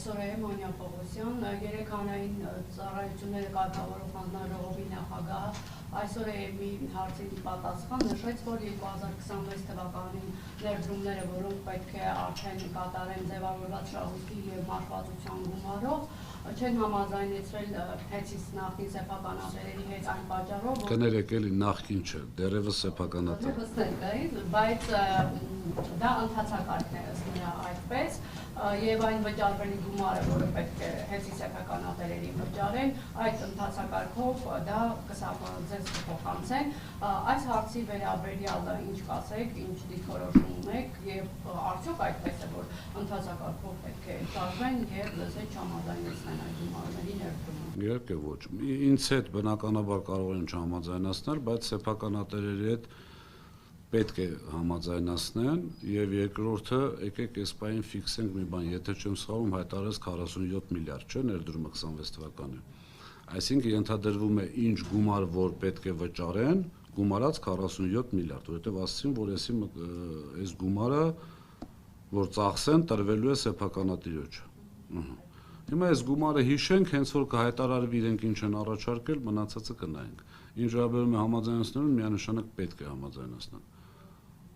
Այսօր է Մանյա Պողոսյան, երեքանային ծառայությունները կարգավորող հանձնաժողովի նախագահ այսօր է մի հարցին պատասխան նշեց, որ 2026 թվականին ներդրումները, որոնք պետք է արդեն կատարեն ձևավորված շահույթի և մաշվածության գումարով, չեն համաձայնեցրել հեցից նախկին սեփականատերերի հետ այն պատճառով, որ կներեք էլի նախկին չէ, դեռևս սեփականատեր։ Բայց դա ընթացակարգն է ըստ նրա այդպես, եւ այն վճարվելի գումարը, որը պետք է հեցի սեփականատերերին վճարեն, այդ ընթացակարգով դա ձեզ կփոխանցեն։ Այս հարցի վերաբերյալ ինչ կասեք, ինչ դիրքորոշում ունեք եւ արդյոք այդպես է, որ ընթացակարգով պետք է վճարվեն եւ լսել չհամաձայնեցնեն այդ գումարների ներդրումը։ Իհարկե ոչ։ Ինձ հետ բնականաբար կարող են չհամաձայնացնել, բայց սեփականատերերի հետ պետք է համաձայնացնեն եւ երկրորդը եկեք այս պահին ֆիքսենք մի բան, եթե չեմ սխալվում հայտարարեց 47 միլիարդ, չէ, ներդրումը 26 թվականին։ Այսինքն ենթադրվում է ինչ գումար, որ պետք է վճարեն, գումարած 47 միլիարդ, որովհետեւ ասացին, որ այս գումարը, որ ծախսեն, տրվելու է սեփականատիրոջը։ Հիմա այս գումարը հիշենք, հենց որ կհայտարարվի իրենք ինչ են առաջարկել, մնացածը կնայենք։ Ինչ վերաբերում է համաձայնացնելուն, միանշանակ պետք է համաձայնացնել։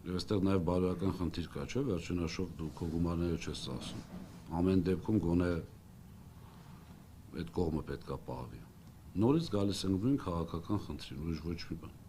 Եվ այստեղ նաև բարոյական խնդիր կա, չէ՞, վերջինաշով դու քո գումարները չես ծախսում։ Ամեն դեպքում գոնե այդ կողմը պետք է պահվի։ Նորից գալիս ենք նույն քաղաքական խնդրին, ուրիշ ոչ մի բան։